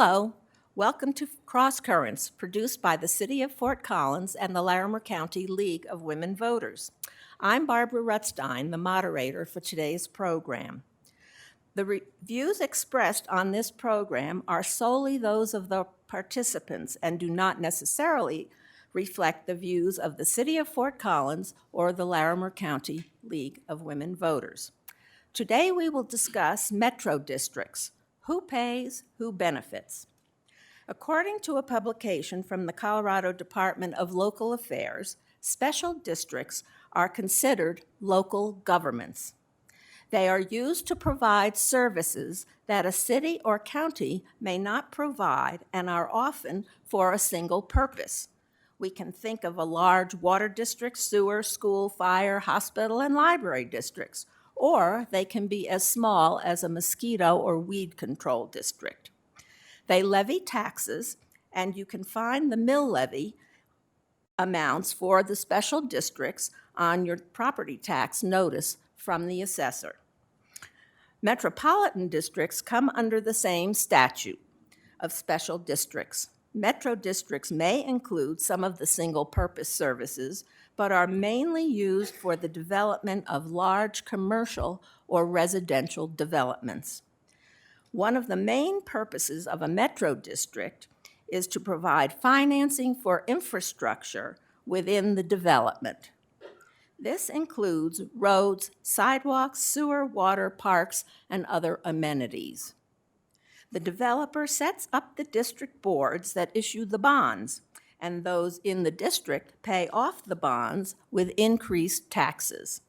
Hello, welcome to CrossCurrents, produced by the City of Fort Collins and the Larimer County League of Women Voters. I'm Barbara Rutstein, the moderator for today's program. The views expressed on this program are solely those of the participants and do not necessarily reflect the views of the City of Fort Collins or the Larimer County League of Women Voters. Today we will discuss metro districts. Who pays, who benefits? According to a publication from the Colorado Department of Local Affairs, special districts are considered local governments. They are used to provide services that a city or county may not provide and are often for a single purpose. We can think of a large water district, sewer, school, fire, hospital, and library districts, or they can be as small as a mosquito or weed control district. They levy taxes, and you can find the mill levy amounts for the special districts on your property tax notice from the assessor. Metropolitan districts come under the same statute of special districts. Metro districts may include some of the single-purpose services, but are mainly used for the development of large commercial or residential developments. One of the main purposes of a metro district is to provide financing for infrastructure within the development. This includes roads, sidewalks, sewer, water, parks, and other amenities. The developer sets up the district boards that issue the bonds, and those in the district pay off the bonds with increased taxes.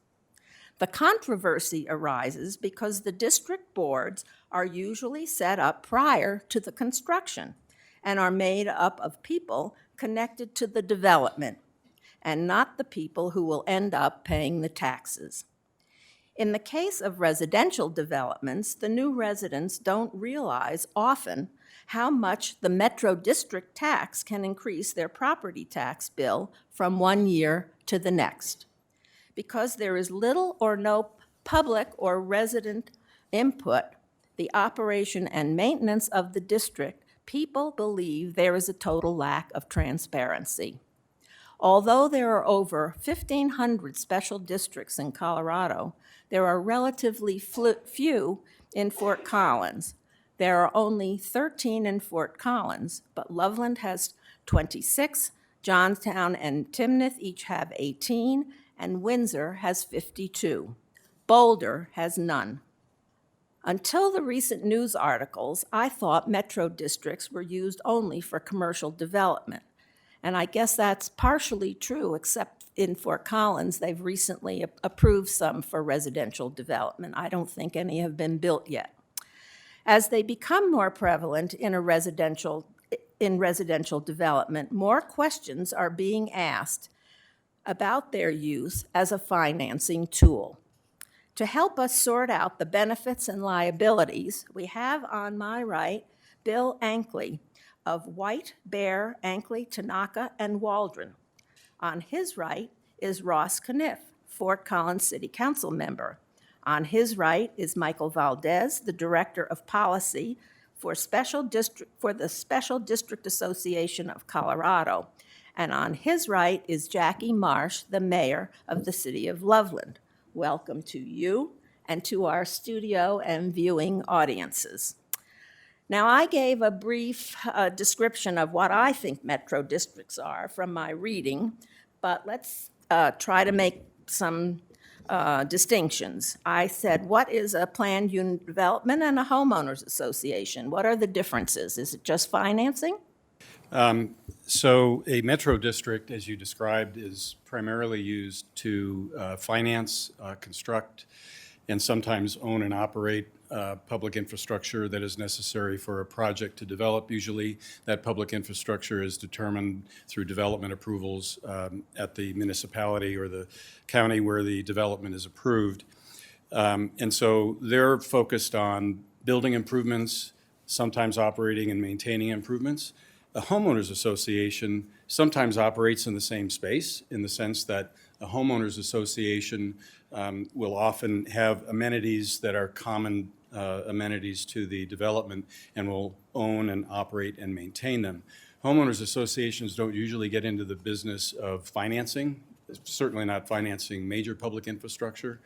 The controversy arises because the district boards are usually set up prior to the construction and are made up of people connected to the development and not the people who will end up paying the taxes. In the case of residential developments, the new residents don't realize often how much the metro district tax can increase their property tax bill from one year to the next. Because there is little or no public or resident input, the operation and maintenance of the district, people believe there is a total lack of transparency. Although there are over 1,500 special districts in Colorado, there are relatively few in Fort Collins. There are only 13 in Fort Collins, but Loveland has 26, Johnstown and Timnath each have 18, and Windsor has 52. Boulder has none. Until the recent news articles, I thought metro districts were used only for commercial development. And I guess that's partially true, except in Fort Collins, they've recently approved some for residential development. I don't think any have been built yet. As they become more prevalent in residential development, more questions are being asked about their use as a financing tool. To help us sort out the benefits and liabilities, we have on my right Bill Ankele of White, Bear, Ankele, Tanaka, and Waldron. On his right is Ross Cunniff, Fort Collins City Council member. On his right is Michael Valdez, the Director of Policy for the Special District Association of Colorado. And on his right is Jacki Marsh, the Mayor of the City of Loveland. Welcome to you and to our studio and viewing audiences. Now, I gave a brief description of what I think metro districts are from my reading, but let's try to make some distinctions. I said, what is a planned unit development and a homeowners association? What are the differences? Is it just financing? So a metro district, as you described, is primarily used to finance, construct, and sometimes own and operate public infrastructure that is necessary for a project to develop. Usually that public infrastructure is determined through development approvals at the municipality or the county where the development is approved. And so they're focused on building improvements, sometimes operating and maintaining improvements. A homeowners association sometimes operates in the same space, in the sense that a homeowners association will often have amenities that are common amenities to the development and will own and operate and maintain them. Homeowners associations don't usually get into the business of financing, certainly not financing major public infrastructure.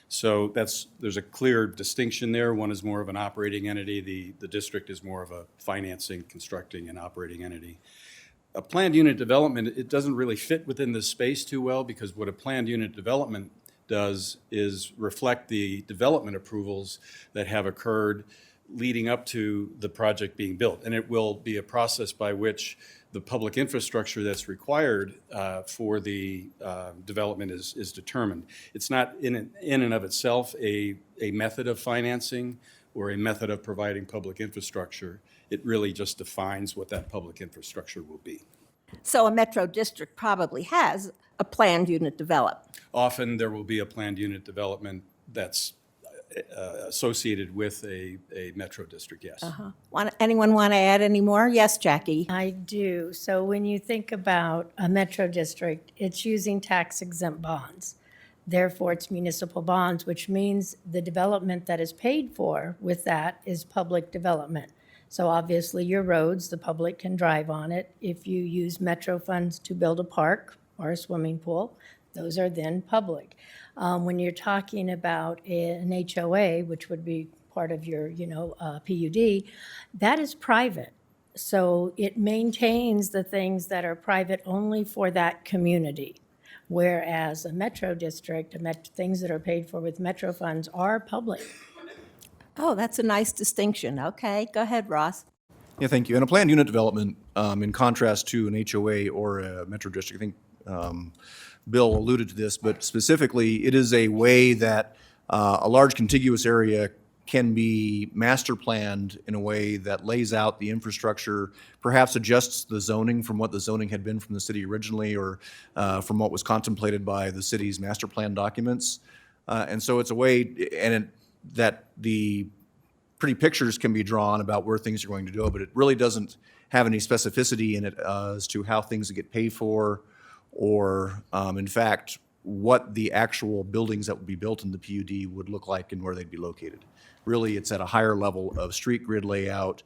So there's a clear distinction there. One is more of an operating entity. The district is more of a financing, constructing, and operating entity. A planned unit development, it doesn't really fit within this space too well, because what a planned unit development does is reflect the development approvals that have occurred leading up to the project being built. And it will be a process by which the public infrastructure that's required for the development is determined. It's not in and of itself a method of financing or a method of providing public infrastructure. It really just defines what that public infrastructure will be. So a metro district probably has a planned unit development. Often there will be a planned unit development that's associated with a metro district, yes. Anyone want to add any more? Yes, Jackie. I do. So when you think about a metro district, it's using tax-exempt bonds. Therefore, it's municipal bonds, which means the development that is paid for with that is public development. So obviously, your roads, the public can drive on it. If you use metro funds to build a park or a swimming pool, those are then public. When you're talking about an HOA, which would be part of your, PUD, that is private. So it maintains the things that are private only for that community. Whereas a metro district, things that are paid for with metro funds are public. Oh, that's a nice distinction. Okay, go ahead, Ross. Yeah, thank you. And a planned unit development, in contrast to an HOA or a metro district, I think Bill alluded to this, but specifically, it is a way that a large contiguous area can be master planned in a way that lays out the infrastructure, perhaps adjusts the zoning from what the zoning had been from the city originally, or from what was contemplated by the city's master plan documents. And so it's a way, that the pretty pictures can be drawn about where things are going to go, but it really doesn't have any specificity in it as to how things get paid for, or in fact, what the actual buildings that would be built in the PUD would look like and where they'd be located. Really, it's at a higher level of street grid layout,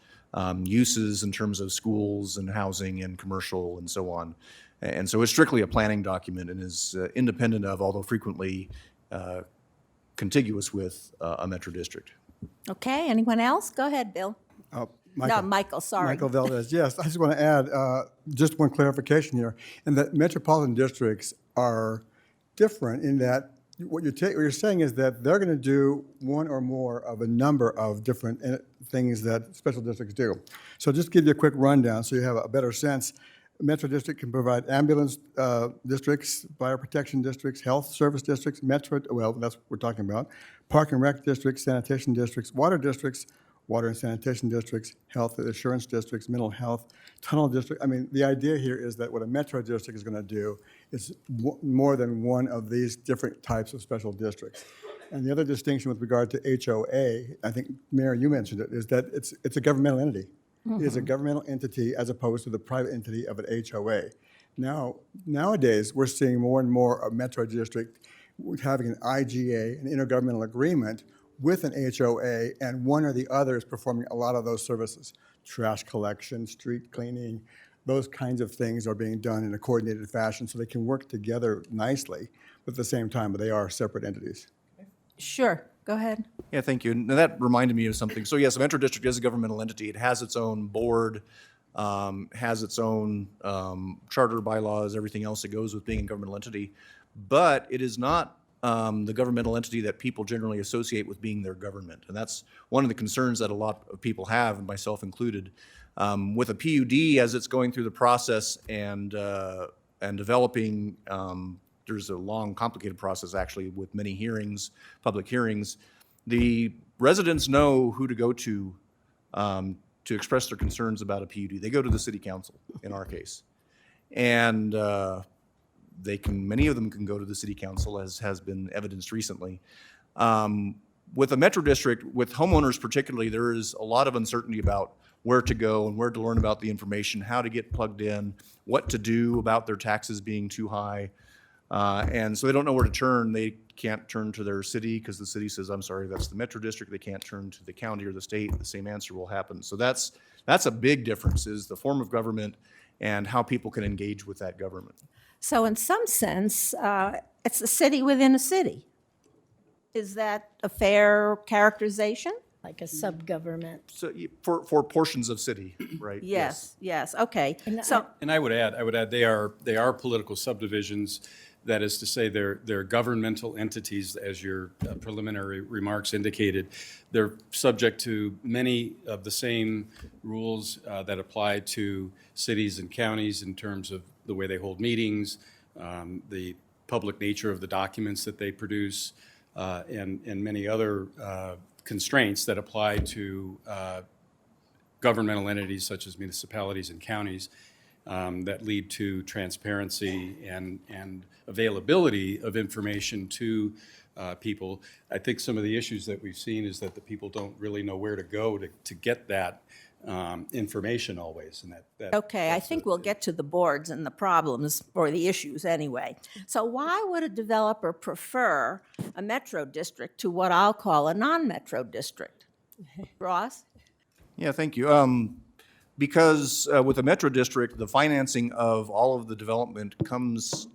uses in terms of schools and housing and commercial and so on. And so it's strictly a planning document and is independent of, although frequently contiguous with, a metro district. Okay, anyone else? Go ahead, Bill. No, Michael, sorry. Michael Valdez, yes. I just want to add just one clarification here, and that metropolitan districts are different in that what you're saying is that they're going to do one or more of a number of different things that special districts do. So just to give you a quick rundown so you have a better sense. Metro district can provide ambulance districts, fire protection districts, health service districts, well, that's what we're talking about, park and rec districts, sanitation districts, water and sanitation districts, health assurance districts, mental health, tunnel district. I mean, the idea here is that what a metro district is going to do is more than one of these different types of special districts. And the other distinction with regard to HOA, I think, Mayor, you mentioned it, is that it's a governmental entity. It is a governmental entity as opposed to the private entity of an HOA. Nowadays, we're seeing more and more a metro district having an IGA, an intergovernmental agreement, with an HOA, and one or the other is performing a lot of those services. Trash collection, street cleaning, those kinds of things are being done in a coordinated fashion so they can work together nicely, but at the same time, but they are separate entities. Sure, go ahead. Yeah, thank you. And that reminded me of something. So yes, a metro district is a governmental entity. It has its own board, has its own charter, bylaws, everything else that goes with being a governmental entity. But it is not the governmental entity that people generally associate with being their government. And that's one of the concerns that a lot of people have, and myself included. With a PUD, as it's going through the process and developing, there's a long, complicated process actually with many hearings, public hearings. The residents know who to go to express their concerns about a PUD. They go to the city council, in our case. And many of them can go to the city council, as has been evidenced recently. With a metro district, with homeowners particularly, there is a lot of uncertainty about where to go and where to learn about the information, how to get plugged in, what to do about their taxes being too high. And so they don't know where to turn. They can't turn to their city because the city says, I'm sorry, that's the metro district. They can't turn to the county or the state. The same answer will happen. So that's a big difference, is the form of government and how people can engage with that government. So in some sense, it's a city within a city. Is that a fair characterization? Like a sub-government. So for portions of city, right? Yes, okay. So, And I would add, they are political subdivisions. That is to say, they're governmental entities, as your preliminary remarks indicated. They're subject to many of the same rules that apply to cities and counties in terms of the way they hold meetings, the public nature of the documents that they produce, and many other constraints that apply to governmental entities such as municipalities and counties that lead to transparency and availability of information to people. I think some of the issues that we've seen is that the people don't really know where to go to get that information always. And okay, I think we'll get to the boards and the problems, or the issues anyway. So why would a developer prefer a metro district to what I'll call a non-metro district? Ross? Yeah, thank you. Because with the metro district, the financing of all of the development comes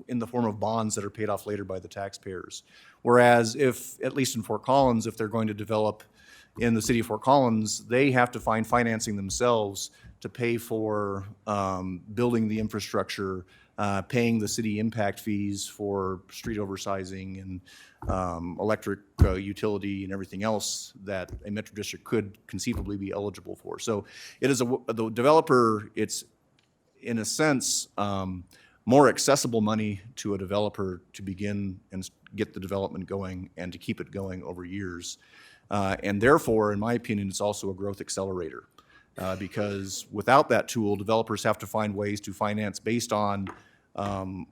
in the form of bonds that are paid off later by the taxpayers. Whereas if, at least in Fort Collins, if they're going to develop in the city of Fort Collins, they have to find financing themselves to pay for building the infrastructure, paying the city impact fees for street oversizing and electric utility and everything else that a metro district could conceivably be eligible for. So it is the developer, it's in a sense more accessible money to a developer to begin and get the development going and to keep it going over years. And therefore, in my opinion, it's also a growth accelerator. Because without that tool, developers have to find ways to finance based on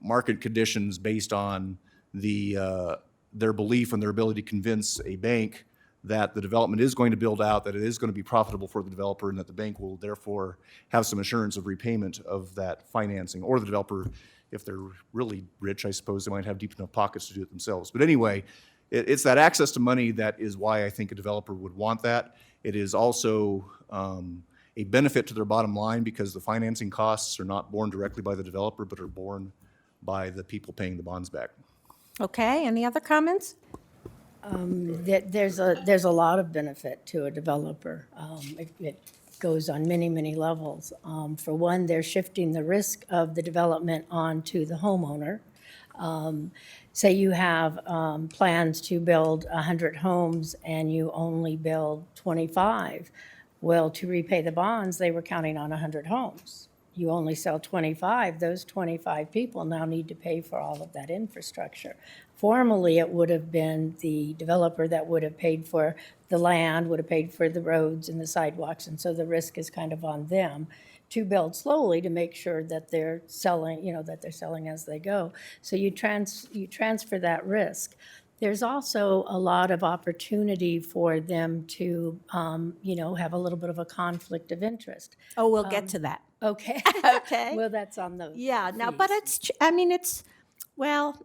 market conditions, based on their belief and their ability to convince a bank that the development is going to build out, that it is going to be profitable for the developer, and that the bank will therefore have some assurance of repayment of that financing. Or the developer, if they're really rich, I suppose they might have deep enough pockets to do it themselves. But anyway, it's that access to money that is why I think a developer would want that. It is also a benefit to their bottom line because the financing costs are not borne directly by the developer, but are borne by the people paying the bonds back. Okay, any other comments? There's a lot of benefit to a developer. It goes on many, many levels. For one, they're shifting the risk of the development onto the homeowner. Say you have plans to build 100 homes and you only build 25. Well, to repay the bonds, they were counting on 100 homes. You only sell 25. Those 25 people now need to pay for all of that infrastructure. Formerly, it would have been the developer that would have paid for the land, would have paid for the roads and the sidewalks, and so the risk is kind of on them to build slowly to make sure that they're selling, that they're selling as they go. So you transfer that risk. There's also a lot of opportunity for them to, have a little bit of a conflict of interest. Oh, we'll get to that. Okay. Okay. Well, that's on the Yeah, no, fees. but well,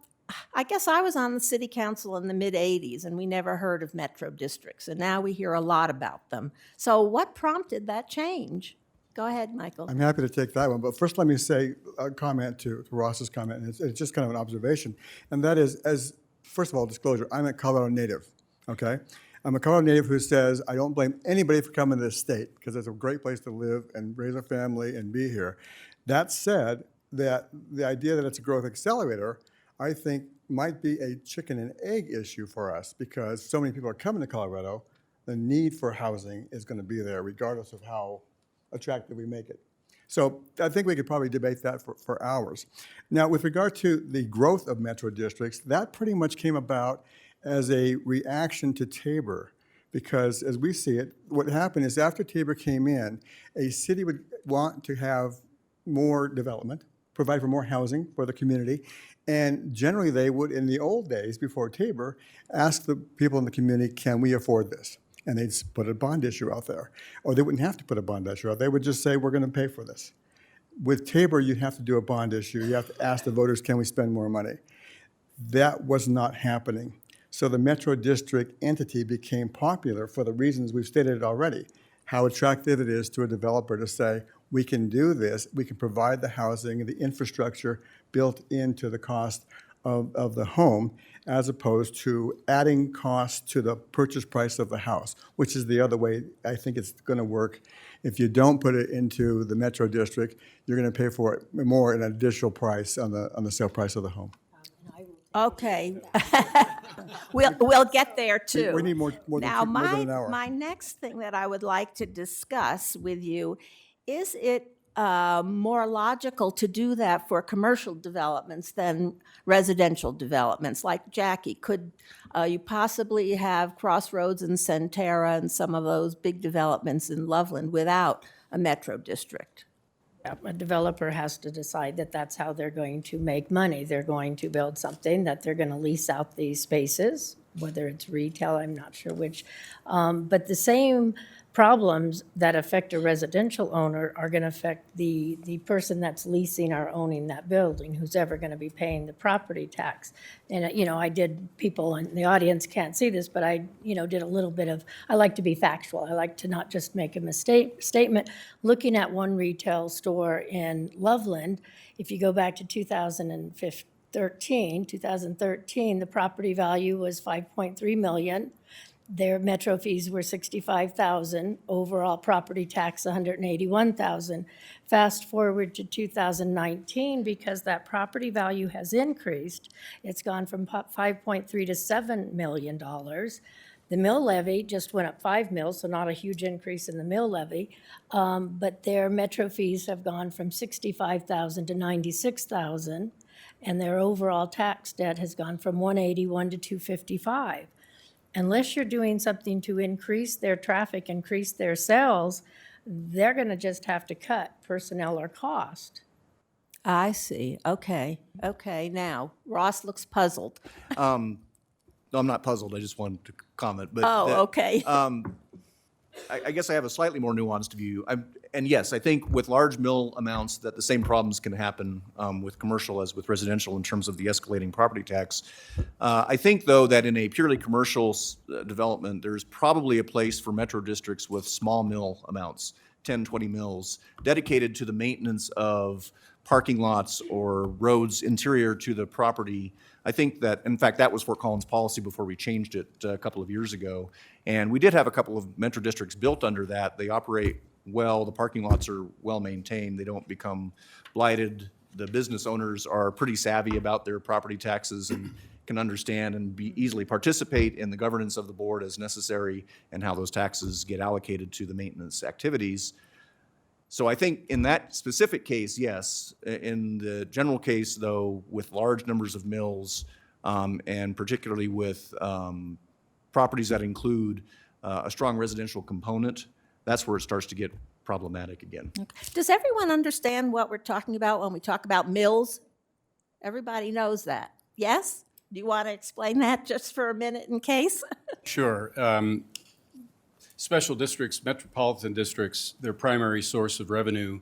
I guess I was on the city council in the mid-'80s, and we never heard of metro districts, and now we hear a lot about them. So what prompted that change? Go ahead, Michael. I'm happy to take that one, but first let me say a comment to Ross's comment, and it's just kind of an observation, and that is, first of all, disclosure, I'm a Colorado native, okay? I'm a Colorado native who says I don't blame anybody for coming to this state because it's a great place to live and raise a family and be here. That said, that the idea that it's a growth accelerator, I think might be a chicken and egg issue for us because so many people are coming to Colorado, the need for housing is going to be there regardless of how attractive we make it. So I think we could probably debate that for hours. Now, with regard to the growth of metro districts, that pretty much came about as a reaction to Tabor, because as we see it, what happened is after Tabor came in, a city would want to have more development, provide for more housing for the community, and generally they would, in the old days before Tabor, ask the people in the community, can we afford this? and they'd put a bond issue out there. Or they wouldn't have to put a bond issue out. They would just say, we're going to pay for this. With Tabor, you have to do a bond issue. You have to ask the voters, can we spend more money? That was not happening. So the Metro District entity became popular for the reasons we've stated already. How attractive it is to a developer to say, we can do this, we can provide the housing, the infrastructure built into the cost of the home, as opposed to adding costs to the purchase price of the house, which is the other way I think it's going to work. If you don't put it into the Metro District, you're going to pay for it more in an additional price on the sale price of the home. Okay. We'll get there too. We need more than Now, more than an hour. my next thing that I would like to discuss with you, is it more logical to do that for commercial developments than residential developments? Like Jackie, could you possibly have Crossroads and Centera and some of those big developments in Loveland without a metro district? A developer has to decide that that's how they're going to make money. They're going to build something that they're going to lease out these spaces, whether it's retail, I'm not sure which. But the same problems that affect a residential owner are going to affect the person that's leasing or owning that building, who's ever going to be paying the property tax. And, I did, people in the audience can't see this, but I, did a little bit of, I like to be factual. I like to not just make a statement. Looking at one retail store in Loveland, if you go back to 2013, the property value was $5.3 million. Their metro fees were $65,000, overall property tax $181,000. Fast forward to 2019, because that property value has increased, it's gone from 5.3 to $7 million. The mill levy just went up 5 mils, so not a huge increase in the mill levy, but their metro fees have gone from $65,000 to $96,000, and their overall tax debt has gone from $181 to $255. Unless you're doing something to increase their traffic, increase their sales, they're going to just have to cut personnel or cost. I see. Okay. Now, Ross looks puzzled. No, I'm not puzzled. I just wanted to comment. But Okay. I guess I have a slightly more nuanced view. And yes, I think with large mill amounts that the same problems can happen with commercial as with residential in terms of the escalating property tax. I think, though, that in a purely commercial development, there's probably a place for metro districts with small mill amounts, 10, 20 mills, dedicated to the maintenance of parking lots or roads interior to the property. I think that, in fact, that was Fort Collins' policy before we changed it a couple of years ago. And we did have a couple of metro districts built under that. They operate well. The parking lots are well maintained. They don't become blighted. The business owners are pretty savvy about their property taxes and can understand and easily participate in the governance of the board as necessary and how those taxes get allocated to the maintenance activities. So I think in that specific case, yes. In the general case, though, with large numbers of mills, and particularly with properties that include a strong residential component, that's where it starts to get problematic again. Does everyone understand what we're talking about when we talk about mills? Everybody knows that. Yes? Do you want to explain that just for a minute in case? Sure. Special districts, metropolitan districts, their primary source of revenue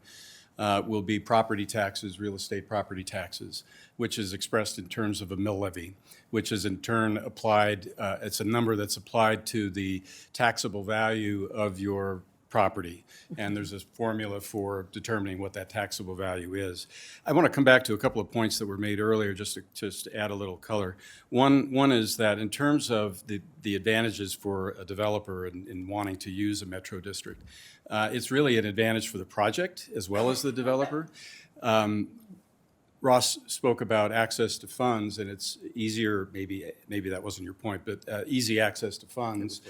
will be property taxes, real estate property taxes, which is expressed in terms of a mill levy, which is in turn applied, it's a number that's applied to the taxable value of your property. And there's a formula for determining what that taxable value is. I want to come back to a couple of points that were made earlier just to add a little color. One is that in terms of the advantages for a developer in wanting to use a metro district, it's really an advantage for the project as well as the developer. Ross spoke about access to funds, and it's easier, maybe that wasn't your point, but easy access to funds.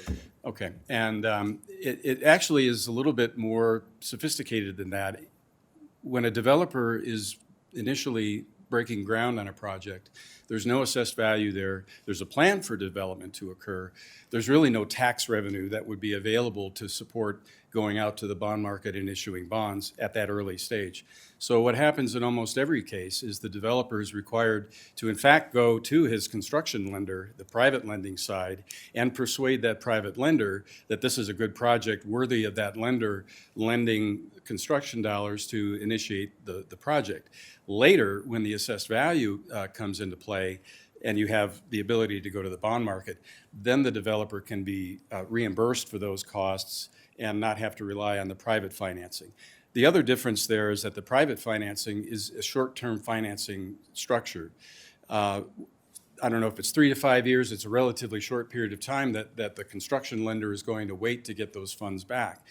Okay, and it actually is a little bit more sophisticated than that. When a developer is initially breaking ground on a project, there's no assessed value there. There's a plan for development to occur. There's really no tax revenue that would be available to support going out to the bond market and issuing bonds at that early stage. So what happens in almost every case is the developer is required to in fact go to his construction lender, the private lending side, and persuade that private lender that this is a good project worthy of that lender lending construction dollars to initiate the project. Later, when the assessed value comes into play, and you have the ability to go to the bond market, then the developer can be reimbursed for those costs and not have to rely on the private financing. The other difference there is that the private financing is a short-term financing structure. I don't know if it's 3 to 5 years, it's a relatively short period of time that the construction lender is going to wait to get those funds back.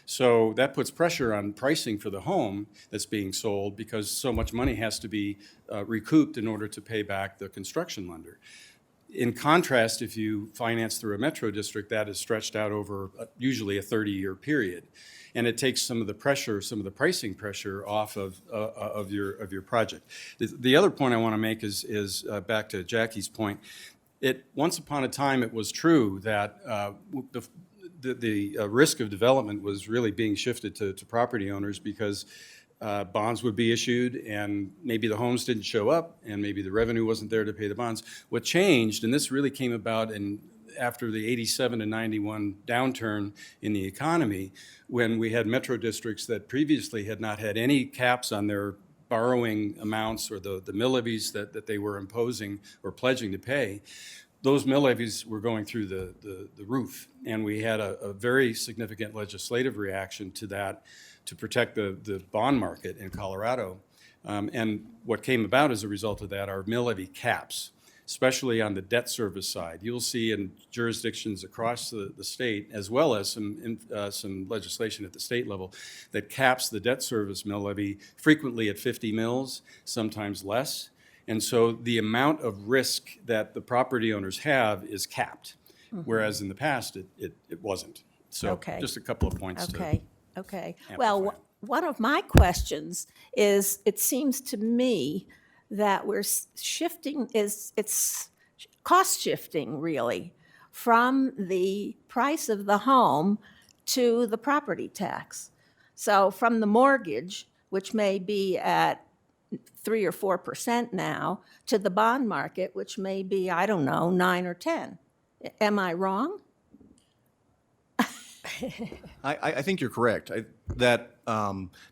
So that puts pressure on pricing for the home that's being sold because so much money has to be recouped in order to pay back the construction lender. In contrast, if you finance through a metro district, that is stretched out over usually a 30-year period. And it takes some of the pressure, some of the pricing pressure off of your project. The other point I want to make is back to Jacki's point. Once upon a time, it was true that the risk of development was really being shifted to property owners because bonds would be issued and maybe the homes didn't show up and maybe the revenue wasn't there to pay the bonds. What changed, and this really came about after the 87 to 91 downturn in the economy, when we had metro districts that previously had not had any caps on their borrowing amounts or the mill levies that they were imposing or pledging to pay. Those mill levies were going through the roof, and we had a very significant legislative reaction to that to protect the bond market in Colorado. And what came about as a result of that are mill levy caps, especially on the debt service side. You'll see in jurisdictions across the state, as well as some legislation at the state level, that caps the debt service mill levy frequently at 50 mills, sometimes less. And so the amount of risk that the property owners have is capped, whereas in the past it wasn't. So Okay. just a couple of points Okay, okay. amplify. Well, one of my questions is, it seems to me that we're shifting, it's cost shifting really from the price of the home to the property tax. So from the mortgage, which may be at 3 or 4% now, to the bond market, which may be, I don't know, 9 or 10. Am I wrong? I think you're correct.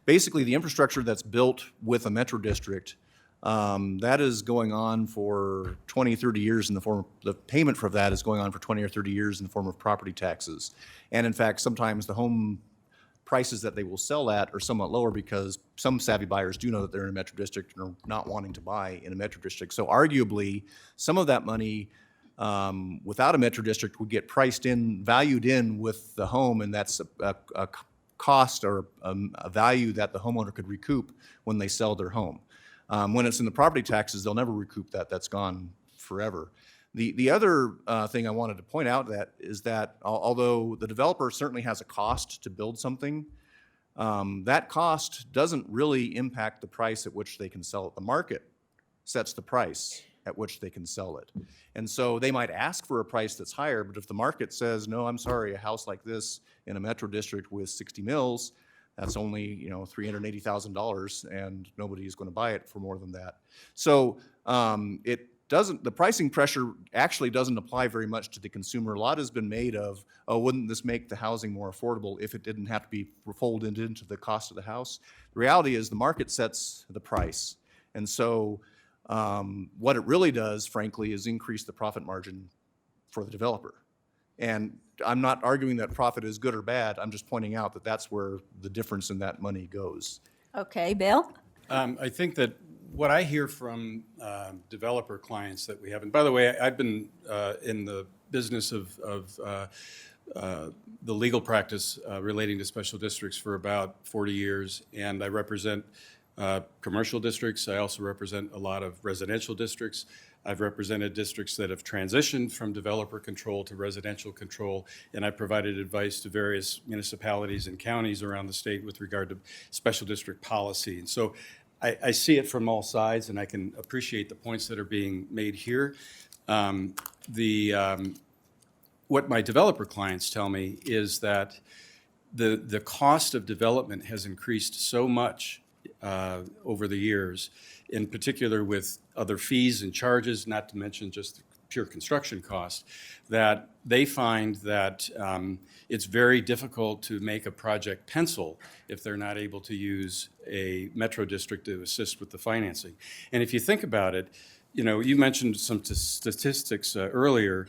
Basically the infrastructure that's built with a metro district, that is going on for 20, 30 years in the form of, the payment for that is going on for 20 or 30 years in the form of property taxes. And in fact, sometimes the home prices that they will sell at are somewhat lower because some savvy buyers do know that they're in a metro district and are not wanting to buy in a metro district. So arguably, some of that money without a metro district would get priced in, valued in with the home, and that's a cost or a value that the homeowner could recoup when they sell their home. When it's in the property taxes, they'll never recoup that. That's gone forever. The other thing I wanted to point out is that although the developer certainly has a cost to build something, that cost doesn't really impact the price at which they can sell it. The market sets the price at which they can sell it. And so they might ask for a price that's higher, but if the market says, no, I'm sorry, a house like this in a metro district with 60 mills, that's only $380,000, and nobody is going to buy it for more than that. So the pricing pressure actually doesn't apply very much to the consumer. A lot has been made of, oh, wouldn't this make the housing more affordable if it didn't have to be folded into the cost of the house? The reality is the market sets the price. And so what it really does, frankly, is increase the profit margin for the developer. And I'm not arguing that profit is good or bad. I'm just pointing out that that's where the difference in that money goes. Okay, Bill? I think that what I hear from developer clients that we have, and by the way, I've been in the business of the legal practice relating to special districts for about 40 years, and I represent commercial districts. I also represent a lot of residential districts. I've represented districts that have transitioned from developer control to residential control, and I've provided advice to various municipalities and counties around the state with regard to special district policy. And so I see it from all sides, and I can appreciate the points that are being made here. What my developer clients tell me is that the cost of development has increased so much over the years, in particular with other fees and charges, not to mention just the pure construction cost, that they find that it's very difficult to make a project pencil if they're not able to use a metro district to assist with the financing. And if you think about it, you know, you mentioned some statistics earlier.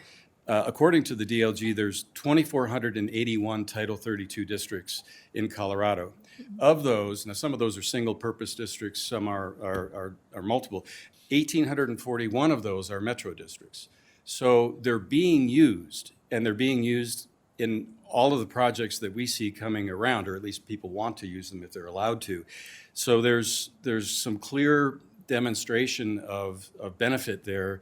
According to the DLG, there's 2,481 Title 32 districts in Colorado. Of those, now some of those are single-purpose districts, some are multiple. 1,841 of those are metro districts. So they're being used, and they're being used in all of the projects that we see coming around, or at least people want to use them if they're allowed to. So there's some clear demonstration of benefit there,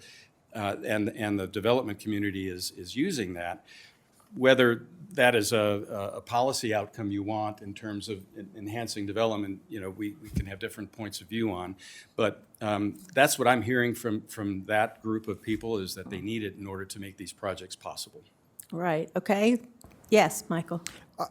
and the development community is using that. Whether that is a policy outcome you want in terms of enhancing development, you know, we can have different points of view on. But that's what I'm hearing from that group of people, is that they need it in order to make these projects possible. Right, okay. Yes, Michael.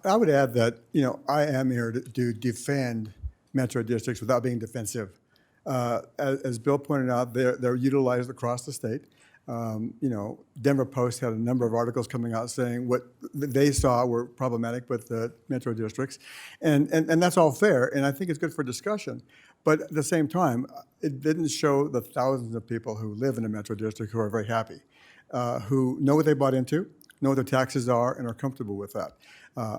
I would add that, you know, I am here to defend metro districts without being defensive. As Bill pointed out, they're utilized across the state. You know, Denver Post had a number of articles coming out saying what they saw were problematic with the metro districts, and that's all fair, and I think it's good for discussion. But at the same time, it didn't show the thousands of people who live in a metro district who are very happy, who know what they bought into, know what their taxes are, and are comfortable with that.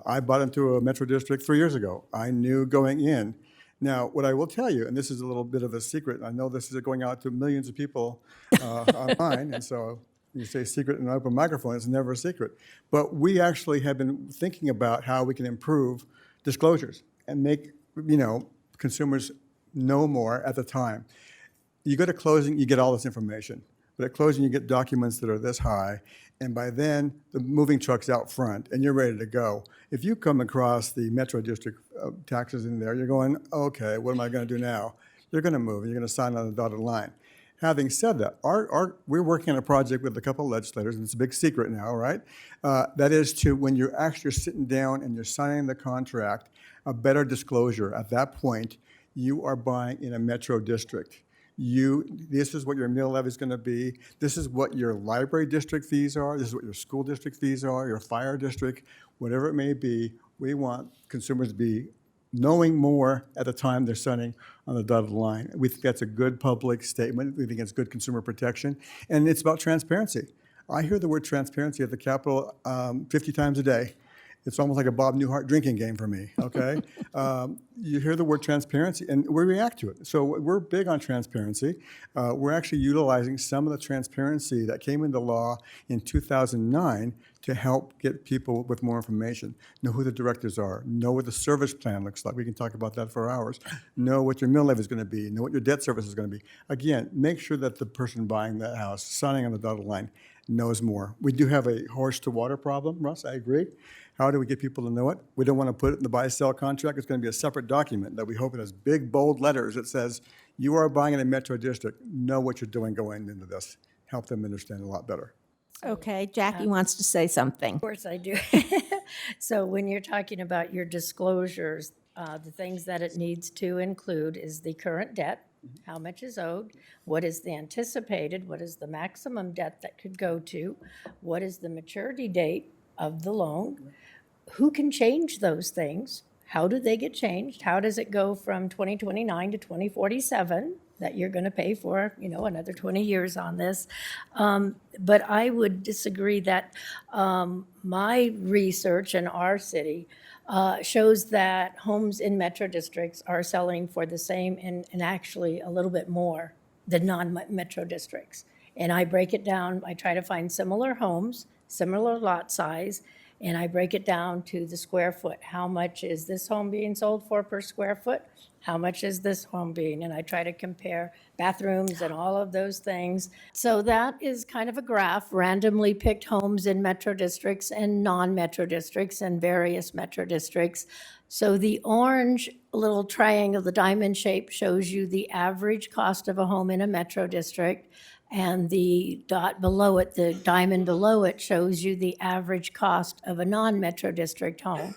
I bought into a metro district 3 years ago. I knew going in. Now, what I will tell you, and this is a little bit of a secret, I know this is going out to millions of people online, and so you say secret in an open microphone, it's never a secret. But we actually have been thinking about how we can improve disclosures and make, you know, consumers know more at the time. You go to closing, you get all this information. But at closing, you get documents that are this high, and by then, the moving truck's out front, and you're ready to go. If you come across the Metro District taxes in there, you're going, okay, what am I going to do now? You're going to move, and you're going to sign on the dotted line. Having said that, we're working on a project with a couple of legislators, and it's a big secret now, right? That is to, when you're actually sitting down and you're signing the contract, a better disclosure. At that point, you are buying in a Metro District. This is what your mill levy is going to be. This is what your library district fees are. This is what your school district fees are, your fire district, whatever it may be. We want consumers to be knowing more at the time they're signing on the dotted line. We think that's a good public statement. We think it's good consumer protection. And it's about transparency. I hear the word transparency at the Capitol 50 times a day. It's almost like a Bob Newhart drinking game for me, okay? You hear the word transparency, and we react to it. So we're big on transparency. We're actually utilizing some of the transparency that came into law in 2009 to help get people with more information, know who the directors are, know what the service plan looks like. We can talk about that for hours. Know what your mill levy is going to be, know what your debt service is going to be. Again, make sure that the person buying that house, signing on the dotted line, knows more. We do have a horse to water problem, Russ, I agree. How do we get people to know it? We don't want to put it in the buy-sell contract. It's going to be a separate document that we hope it has big, bold letters that says, you are buying in a metro district. Know what you're doing going into this. Help them understand a lot better. Okay, Jackie wants to say something. Of course I do. So when you're talking about your disclosures, the things that it needs to include is the current debt, how much is owed, what is the anticipated, what is the maximum debt that could go to, what is the maturity date of the loan, who can change those things, how do they get changed, how does it go from 2029 to 2047 that you're going to pay for, you know, another 20 years on this. But I would disagree that my research in our city shows that homes in metro districts are selling for the same and actually a little bit more than non-metro districts. And I break it down, I try to find similar homes, similar lot size, and I break it down to the square foot. How much is this home being sold for per square foot? How much is this home being? And I try to compare bathrooms and all of those things. So that is kind of a graph, randomly picked homes in metro districts and non-metro districts and various metro districts. So the orange little triangle, the diamond shape, shows you the average cost of a home in a metro district. And the dot below it, the diamond below it, shows you the average cost of a non-metro district home.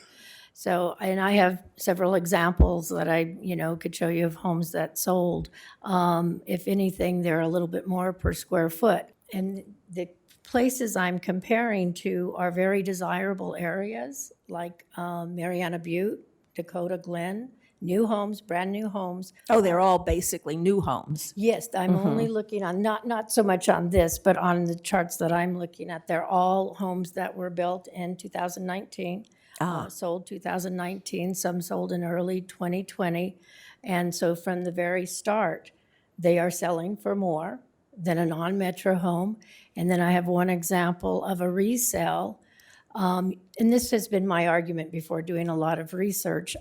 So, and I have several examples that I, could show you of homes that sold. If anything, they're a little bit more per square foot. And the places I'm comparing to are very desirable areas like Mariana Butte, Dakota Glen, new homes, brand new homes. Oh, they're all basically new homes. Yes, I'm only looking on, not so much on this, but on the charts that I'm looking at. They're all homes that were built in 2019, sold 2019, some sold in early 2020. And so from the very start, they are selling for more than a non-metro home. And then I have one example of a resale. And this has been my argument before doing a lot of research.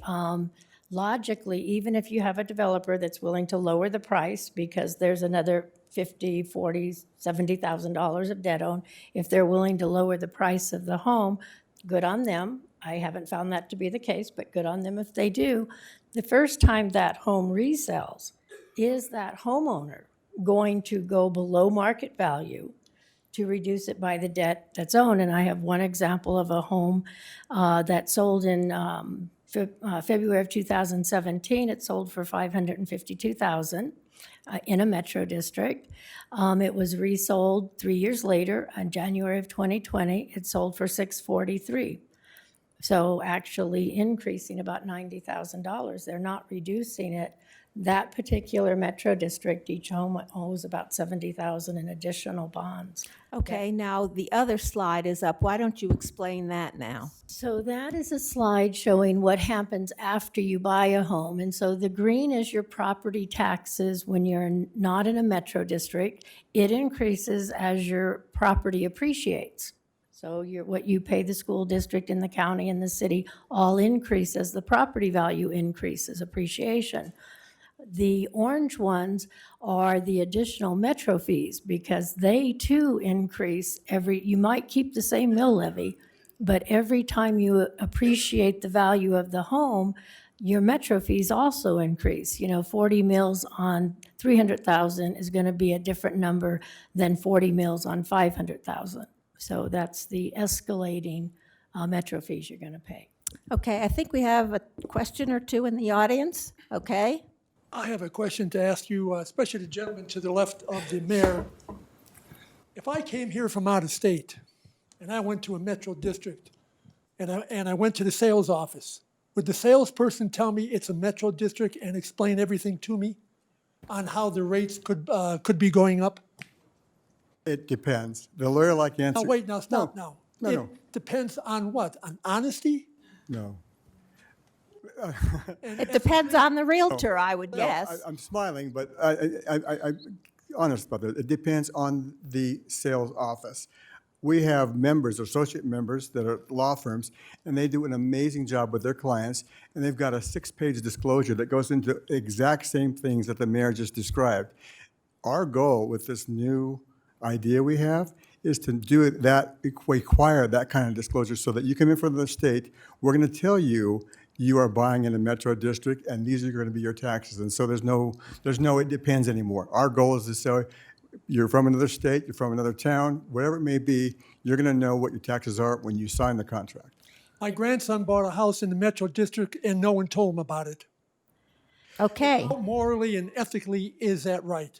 Logically, even if you have a developer that's willing to lower the price because there's another $50,000, $40,000, $70,000 of debt owed, if they're willing to lower the price of the home, good on them. I haven't found that to be the case, but good on them if they do. The first time that home resells, is that homeowner going to go below market value to reduce it by the debt that's owed? And I have one example of a home that sold in February of 2017. It sold for $552,000 in a metro district. It was resold 3 years later in January of 2020. It sold for $643,000. So actually increasing about $90,000. They're not reducing it. That particular metro district, each home owes about $70,000 in additional bonds. Okay, now the other slide is up. Why don't you explain that now? So that is a slide showing what happens after you buy a home. And so the green is your property taxes when you're not in a metro district. It increases as your property appreciates. So what you pay the school district and the county and the city all increase as the property value increases, appreciation. The orange ones are the additional metro fees because they too increase you might keep the same mill levy, but every time you appreciate the value of the home, your metro fees also increase. 40 mills on 300,000 is going to be a different number than 40 mills on 500,000. So that's the escalating metro fees you're going to pay. Okay, I think we have a question or two in the audience, okay? I have a question to ask you, especially the gentleman to the left of the mayor. If I came here from out of state and I went to a metro district and I went to the sales office, would the salesperson tell me it's a metro district and explain everything to me on how the rates could be going up? It depends. The lawyer-like answer. Now, wait, now, stop now. No, no. It depends on what? On honesty? No. It depends on the realtor, I would guess. I'm smiling, but I'm honest about that. It depends on the sales office. We have members, associate members that are law firms, and they do an amazing job with their clients, and they've got a 6-page disclosure that goes into the exact same things that the mayor just described. Our goal with this new idea we have is to do that, require that kind of disclosure so that you come in from the state, we're going to tell you you are buying in a metro district and these are going to be your taxes. And so there's no it depends anymore. Our goal is to say you're from another state, you're from another town, whatever it may be, you're going to know what your taxes are when you sign the contract. My grandson bought a house in the metro district and no one told him about it. Okay, How morally and ethically is that right?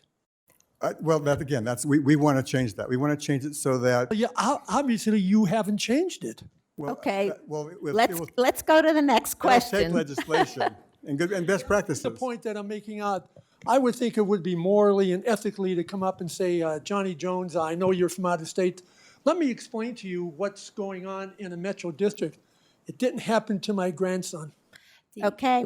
Well, we want to change that. We want to change it so that. Yeah, obviously you haven't changed it. Well, okay. Well, Let's go to the next take question. legislation and best practices. The point that I'm making out, I would think it would be morally and ethically to come up and say, Johnny Jones, I know you're from out of state. Let me explain to you what's going on in a metro district. It didn't happen to my grandson. Okay,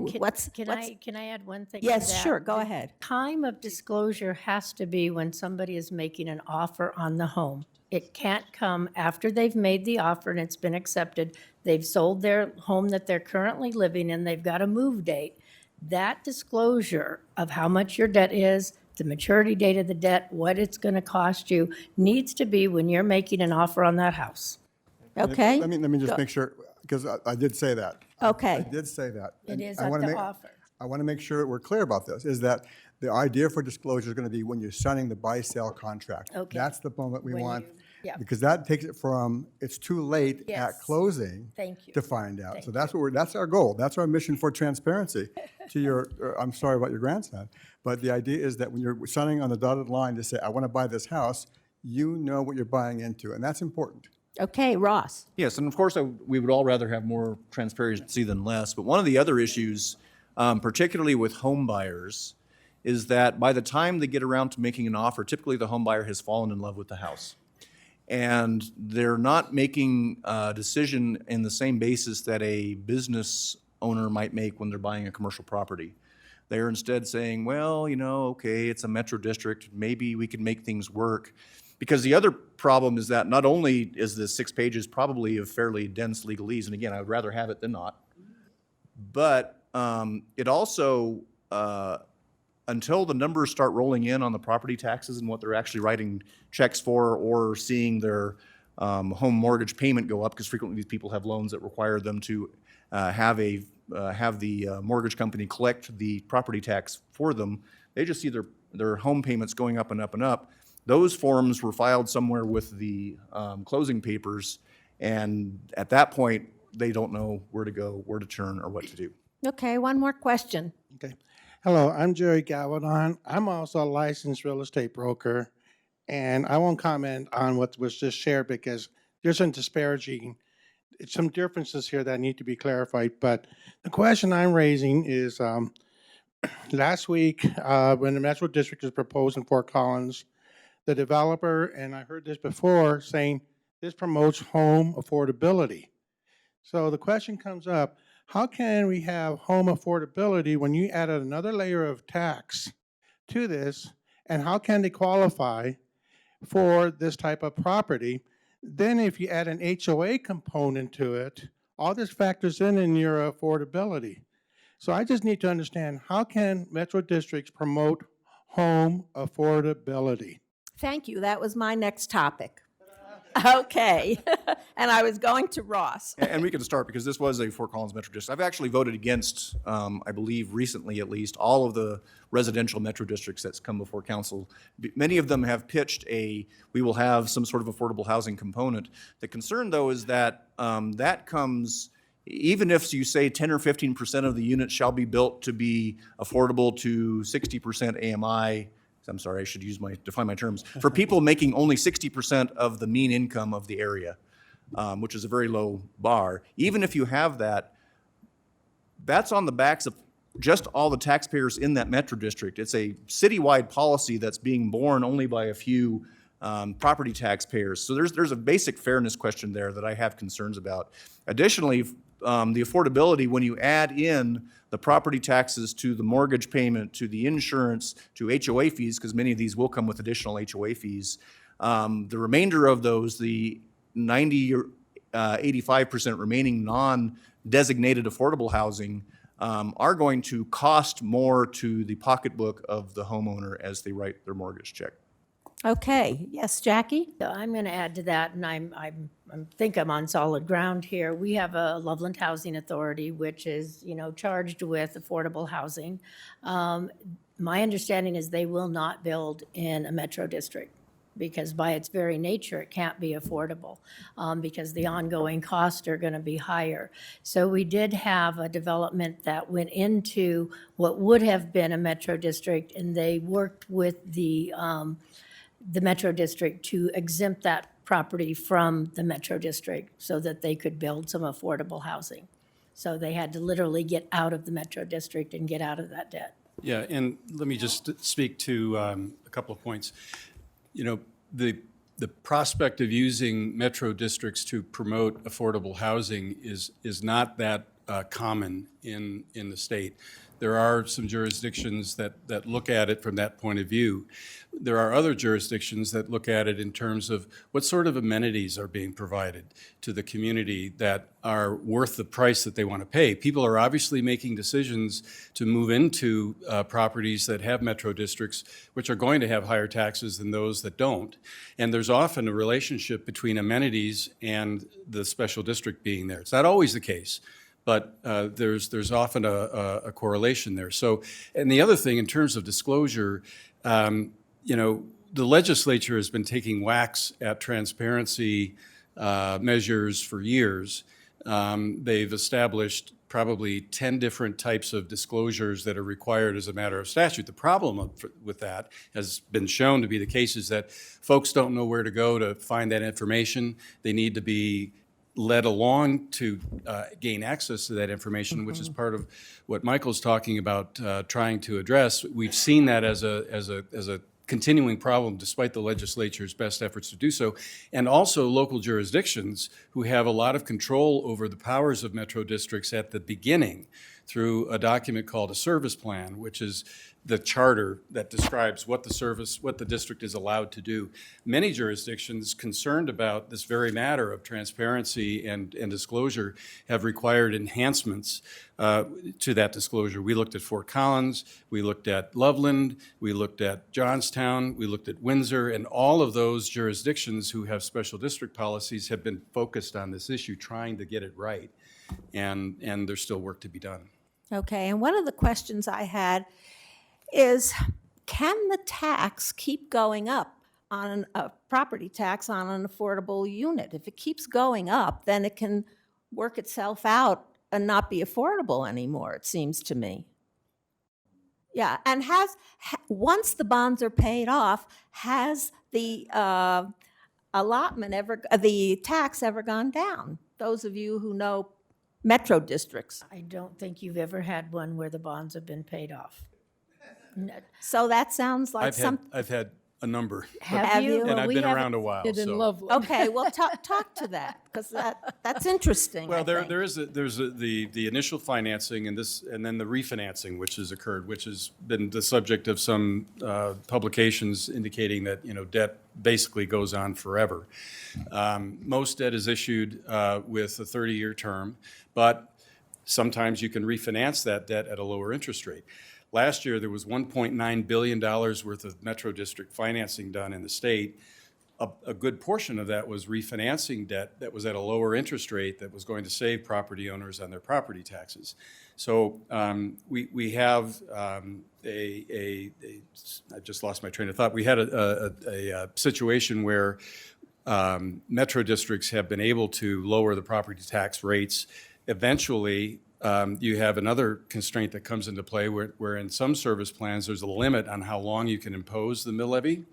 Can I add one thing? to Yes, that? sure, go ahead. Time of disclosure has to be when somebody is making an offer on the home. It can't come after they've made the offer and it's been accepted. They've sold their home that they're currently living in, they've got a move date. That disclosure of how much your debt is, the maturity date of the debt, what it's going to cost you, needs to be when you're making an offer on that house. Okay? Let me just make sure, because I did say that. Okay. I did say that. It And is I at wanna the make- offer. I want to make sure we're clear about this, is that the idea for disclosure is going to be when you're signing the buy-sell contract. Okay. That's the moment we When want. Yeah. Because that takes it from, it's too late at Yes. closing Thank you. to find out. Thank So that's our goal. That's our mission for transparency to your, I'm sorry about your grandson. But the idea is that when you're signing on the dotted line to say, I want to buy this house, you know what you're buying into, and that's important. Okay, Ross. Yes, and of course, we would all rather have more transparency than less. But one of the other issues, particularly with home buyers, is that by the time they get around to making an offer, typically the home buyer has fallen in love with the house. And they're not making a decision in the same basis that a business owner might make when they're buying a commercial property. They're instead saying, well, okay, it's a metro district, maybe we can make things work. Because the other problem is that not only is the 6 pages probably of fairly dense legalese, and again, I would rather have it than not, but it also, until the numbers start rolling in on the property taxes and what they're actually writing checks for, or seeing their home mortgage payment go up, because frequently these people have loans that require them to have the mortgage company collect the property tax for them, they just see their home payments going up and up and up. Those forms were filed somewhere with the closing papers, and at that point, they don't know where to go, where to turn, or what to do. Okay, one more question. Okay. Hello, I'm Jerry Galvadon. I'm also a licensed real estate broker, and I won't comment on what was just shared because there's some disparaging, some differences here that need to be clarified. But the question I'm raising is, last week, when the Metro District was proposed in Fort Collins, the developer, and I heard this before, saying this promotes home affordability. So the question comes up, how can we have home affordability when you added another layer of tax to this, and how can they qualify for this type of property? Then if you add an HOA component to it, all this factors in your affordability. So I just need to understand, how can Metro Districts promote home affordability? Thank you. That was my next topic. Okay. And I was going to Ross. And we can start, because this was a Fort Collins Metro District. I've actually voted against, I believe recently at least, all of the residential Metro Districts that's come before council. Many of them have pitched we will have some sort of affordable housing component. The concern, though, is that that comes, even if you say 10 or 15% of the units shall be built to be affordable to 60% AMI, I'm sorry, I should define my terms, for people making only 60% of the mean income of the area, which is a very low bar. Even if you have that, that's on the backs of just all the taxpayers in that metro district. It's a citywide policy that's being borne only by a few property taxpayers. So there's a basic fairness question there that I have concerns about. Additionally, the affordability, when you add in the property taxes to the mortgage payment, to the insurance, to HOA fees, because many of these will come with additional HOA fees, the remainder of those, the 90 or 85% remaining non-designated affordable housing, are going to cost more to the pocketbook of the homeowner as they write their mortgage check. Okay. Yes, Jackie? So I'm going to add to that, and I think I'm on solid ground here. We have a Loveland Housing Authority, which is, charged with affordable housing. My understanding is they will not build in a metro district, because by its very nature, it can't be affordable, because the ongoing costs are going to be higher. So we did have a development that went into what would have been a metro district, and they worked with the metro district to exempt that property from the metro district so that they could build some affordable housing. So they had to literally get out of the metro district and get out of that debt. Yeah, and let me just speak to a couple of points. The prospect of using metro districts to promote affordable housing is not that common in the state. There are some jurisdictions that look at it from that point of view. There are other jurisdictions that look at it in terms of what sort of amenities are being provided to the community that are worth the price that they want to pay. People are obviously making decisions to move into properties that have metro districts, which are going to have higher taxes than those that don't. And there's often a relationship between amenities and the special district being there. It's not always the case, but there's often a correlation there. So, and the other thing in terms of disclosure, the legislature has been taking whacks at transparency measures for years. They've established probably 10 different types of disclosures that are required as a matter of statute. The problem with that has been shown to be the case is that folks don't know where to go to find that information. They need to be led along to gain access to that information, which is part of what Michael's talking about trying to address. We've seen that as a continuing problem despite the legislature's best efforts to do so, and also local jurisdictions who have a lot of control over the powers of metro districts at the beginning through a document called a service plan, which is the charter that describes what the district is allowed to do. Many jurisdictions concerned about this very matter of transparency and disclosure have required enhancements to that disclosure. We looked at Fort Collins, we looked at Loveland, we looked at Johnstown, we looked at Windsor, and all of those jurisdictions who have special district policies have been focused on this issue, trying to get it right, and there's still work to be done. Okay, and one of the questions I had is, can the tax keep going up on a property tax on an affordable unit? If it keeps going up, then it can work itself out and not be affordable anymore, it seems to me. Yeah, and once the bonds are paid off, has the the tax ever gone down? Those of you who know metro districts. I don't think you've ever had one where the bonds have been paid off. So that sounds like I've had a number, Have you? and Well, I've we been haven't around a while. did in So. Loveland. Okay, well, talk to that, because that's interesting. Well, I think. there's the initial financing and then the refinancing which has occurred, which has been the subject of some publications indicating that debt basically goes on forever. Most debt is issued with a 30-year term, but sometimes you can refinance that debt at a lower interest rate. Last year, there was $1.9 billion worth of Metro District financing done in the state. A good portion of that was refinancing debt that was at a lower interest rate that was going to save property owners on their property taxes. So we have I just lost my train of thought. We had a situation where Metro districts have been able to lower the property tax rates. Eventually, you have another constraint that comes into play where in some service plans, there's a limit on how long you can impose the mill levy.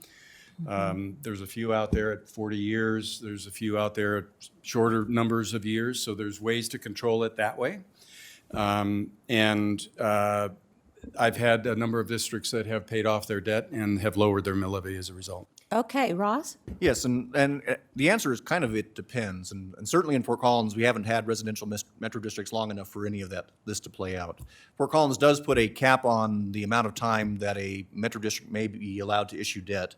There's a few out there at 40 years. There's a few out there at shorter numbers of years. So there's ways to control it that way. I've had a number of districts that have paid off their debt and have lowered their mill levy as a result. Okay, Ross? Yes, and the answer is kind of it depends. And certainly in Fort Collins, we haven't had residential metro districts long enough for any of this to play out. Fort Collins does put a cap on the amount of time that a metro district may be allowed to issue debt.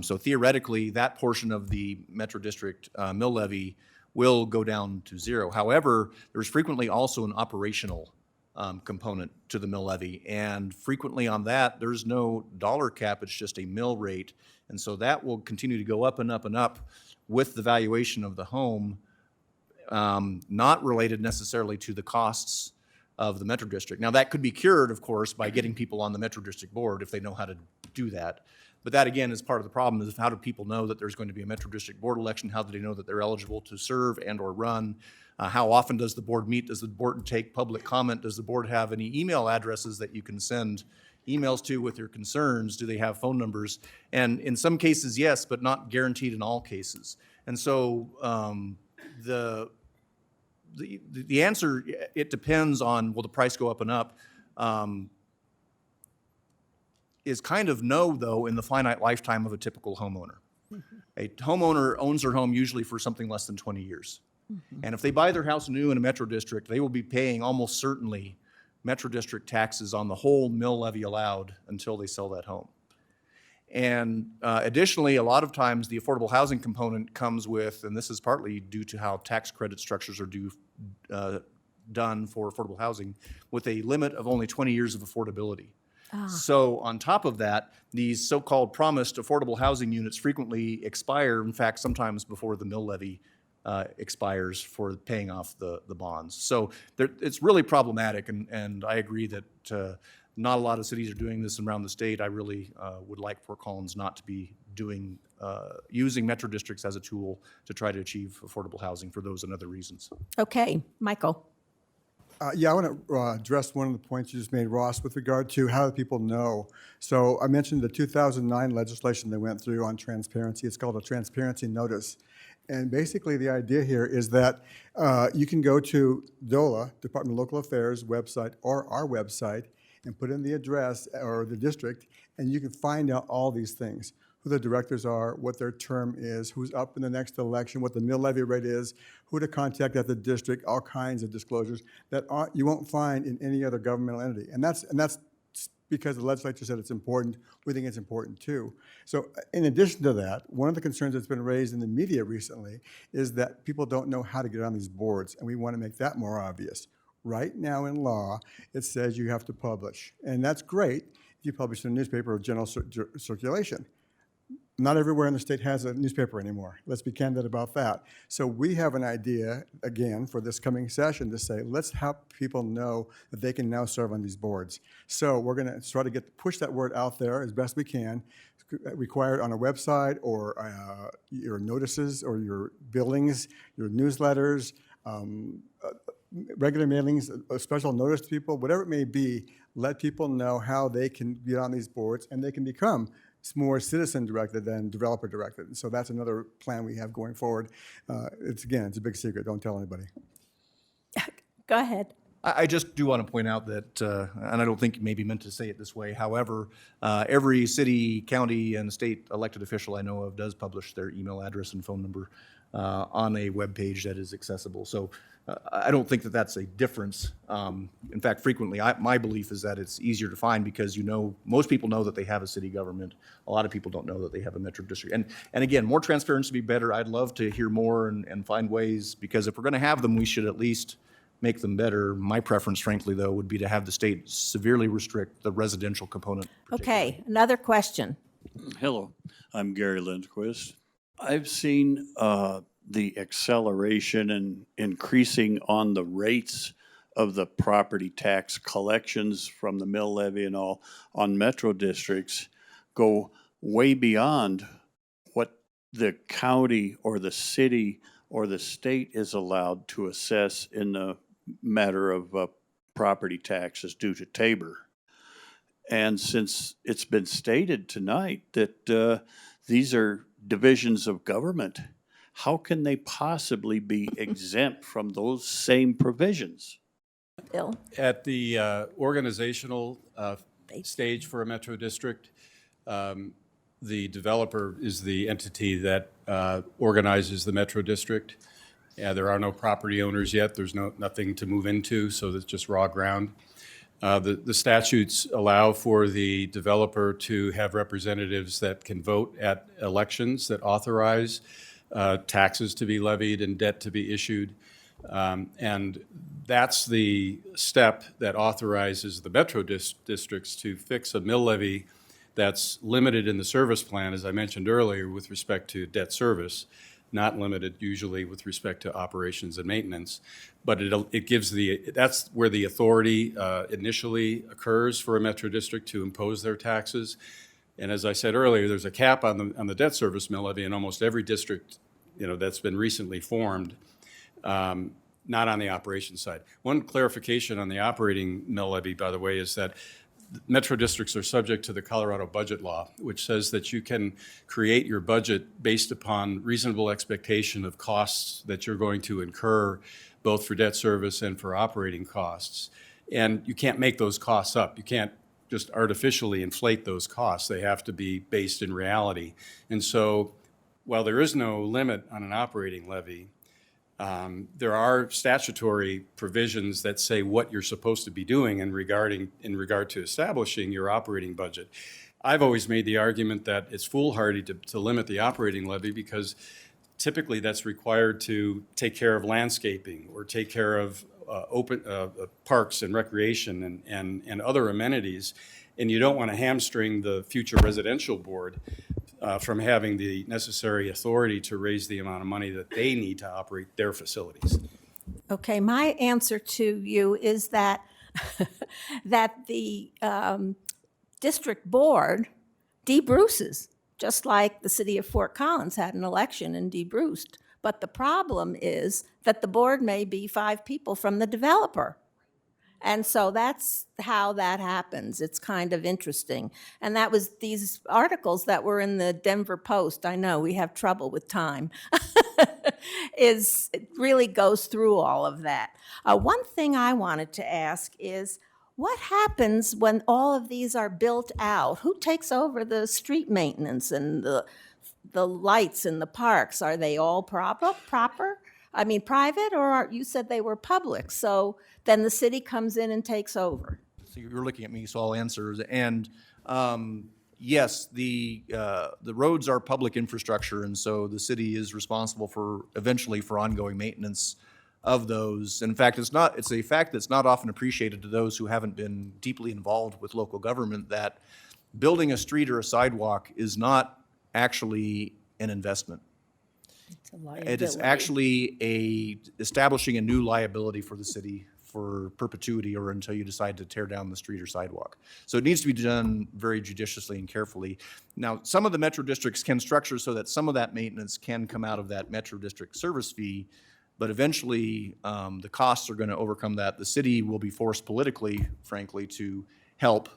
So theoretically, that portion of the metro district mill levy will go down to zero. However, there's frequently also an operational component to the mill levy, and frequently on that, there's no dollar cap, it's just a mill rate. And so that will continue to go up and up and up with the valuation of the home, not related necessarily to the costs of the Metro District. Now, that could be cured, of course, by getting people on the Metro District Board if they know how to do that. But that, again, is part of the problem, is how do people know that there's going to be a Metro District Board election? How do they know that they're eligible to serve and or run? How often does the board meet? Does the board take public comment? Does the board have any email addresses that you can send emails to with your concerns? Do they have phone numbers? And in some cases, yes, but not guaranteed in all cases. And so the answer, it depends on, will the price go up and up, is kind of no, though, in the finite lifetime of a typical homeowner. A homeowner owns their home usually for something less than 20 years. And if they buy their house new in a Metro District, they will be paying almost certainly Metro District taxes on the whole mill levy allowed until they sell that home. And additionally, a lot of times the affordable housing component comes with, and this is partly due to how tax credit structures are done for affordable housing, with a limit of only 20 years of affordability. So on top of that, these so-called promised affordable housing units frequently expire, in fact, sometimes before the mill levy expires for paying off the bonds. So it's really problematic, and I agree that Not a lot of cities are doing this around the state. I really would like Fort Collins not to be doing, using metro districts as a tool to try to achieve affordable housing for those and other reasons. Okay, Michael. Yeah, I want to address one of the points you just made, Ross, with regard to how do people know. So I mentioned the 2009 legislation they went through on transparency. It's called a transparency notice. And basically the idea here is that you can go to DOLA, Department of Local Affairs website, or our website, and put in the address or the district, and you can find out all these things: who the directors are, what their term is, who's up in the next election, what the mill levy rate is, who to contact at the district, all kinds of disclosures that you won't find in any other governmental entity. And that's because the legislature said it's important. We think it's important too. So in addition to that, one of the concerns that's been raised in the media recently is that people don't know how to get on these boards, and we want to make that more obvious. Right now in law, it says you have to publish, and that's great if you publish in a newspaper of general circulation. Not everywhere in the state has a newspaper anymore. Let's be candid about that. So we have an idea, again, for this coming session to say, let's help people know that they can now serve on these boards. So we're going to try to push that word out there as best we can, required on a website or your notices or your billings, your newsletters, regular mailings, a special notice to people, whatever it may be. Let people know how they can get on these boards, and they can become more citizen-directed than developer-directed. And so that's another plan we have going forward. It's a big secret. Don't tell anybody. Go ahead. I just do want to point out that, and I don't think maybe meant to say it this way, however, every city, county, and state elected official I know of does publish their email address and phone number on a web page that is accessible. So I don't think that that's a difference. In fact, frequently, my belief is that it's easier to find because most people know that they have a city government. A lot of people don't know that they have a metro district. And again, more transparency would be better. I'd love to hear more and find ways, because if we're going to have them, we should at least make them better. My preference, frankly, though, would be to have the state severely restrict the residential component. Okay, another question. Hello, I'm Gary Lindquist. I've seen the acceleration and increasing on the rates of the property tax collections from the mill levy and all on metro districts go way beyond what the county or the city or the state is allowed to assess in the matter of property taxes due to Tabor. And since it's been stated tonight that these are divisions of government, how can they possibly be exempt from those same provisions? Bill? At the organizational stage for a metro district, the developer is the entity that organizes the metro district. There are no property owners yet. There's nothing to move into, so it's just raw ground. The statutes allow for the developer to have representatives that can vote at elections that authorize taxes to be levied and debt to be issued. And that's the step that authorizes the metro districts to fix a mill levy that's limited in the service plan, as I mentioned earlier, with respect to debt service, not limited usually with respect to operations and maintenance. But it gives that's where the authority initially occurs for a metro district to impose their taxes. And as I said earlier, there's a cap on the debt service mill levy in almost every district, that's been recently formed, not on the operation side. One clarification on the operating mill levy, by the way, is that metro districts are subject to the Colorado budget law, which says that you can create your budget based upon reasonable expectation of costs that you're going to incur, both for debt service and for operating costs. And you can't make those costs up. You can't just artificially inflate those costs. They have to be based in reality. And so while there is no limit on an operating levy, there are statutory provisions that say what you're supposed to be doing in regard to establishing your operating budget. I've always made the argument that it's foolhardy to limit the operating levy because typically that's required to take care of landscaping or take care of open parks and recreation and other amenities, and you don't want to hamstring the future residential board from having the necessary authority to raise the amount of money that they need to operate their facilities. Okay, my answer to you is that that the district board debruces, just like the city of Fort Collins had an election and debruced. But the problem is that the board may be 5 people from the developer. And so that's how that happens. It's kind of interesting. And that was these articles that were in the Denver Post. I know we have trouble with time. It really goes through all of that. One thing I wanted to ask is, what happens when all of these are built out? Who takes over the street maintenance and the lights in the parks? Are they all proper? I mean, private, or you said they were public? So then the city comes in and takes over. So you're looking at me, so I'll answer. And yes, the roads are public infrastructure, and so the city is responsible eventually for ongoing maintenance of those. In fact, it's a fact that's not often appreciated to those who haven't been deeply involved with local government, that building a street or a sidewalk is not actually an investment. It's a liability. It is actually establishing a new liability for the city for perpetuity or until you decide to tear down the street or sidewalk. So it needs to be done very judiciously and carefully. Now, some of the metro districts can structure so that some of that maintenance can come out of that metro district service fee, but eventually the costs are going to overcome that. The city will be forced politically, frankly, to help,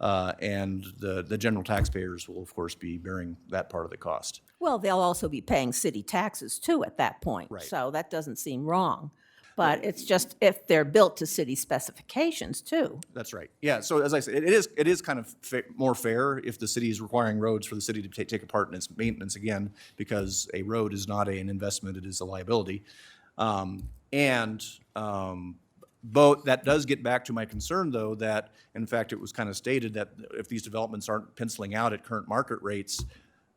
and the general taxpayers will, of course, be bearing that part of the cost. Well, they'll also be paying city taxes too at that point. Right. So that doesn't seem wrong. But it's just if they're built to city specifications too. That's right. Yeah, so as I said, it is kind of more fair if the city is requiring roads for the city to take a part in its maintenance again, because a road is not an investment, it is a liability. But that does get back to my concern, though, that in fact it was kind of stated that if these developments aren't penciling out at current market rates,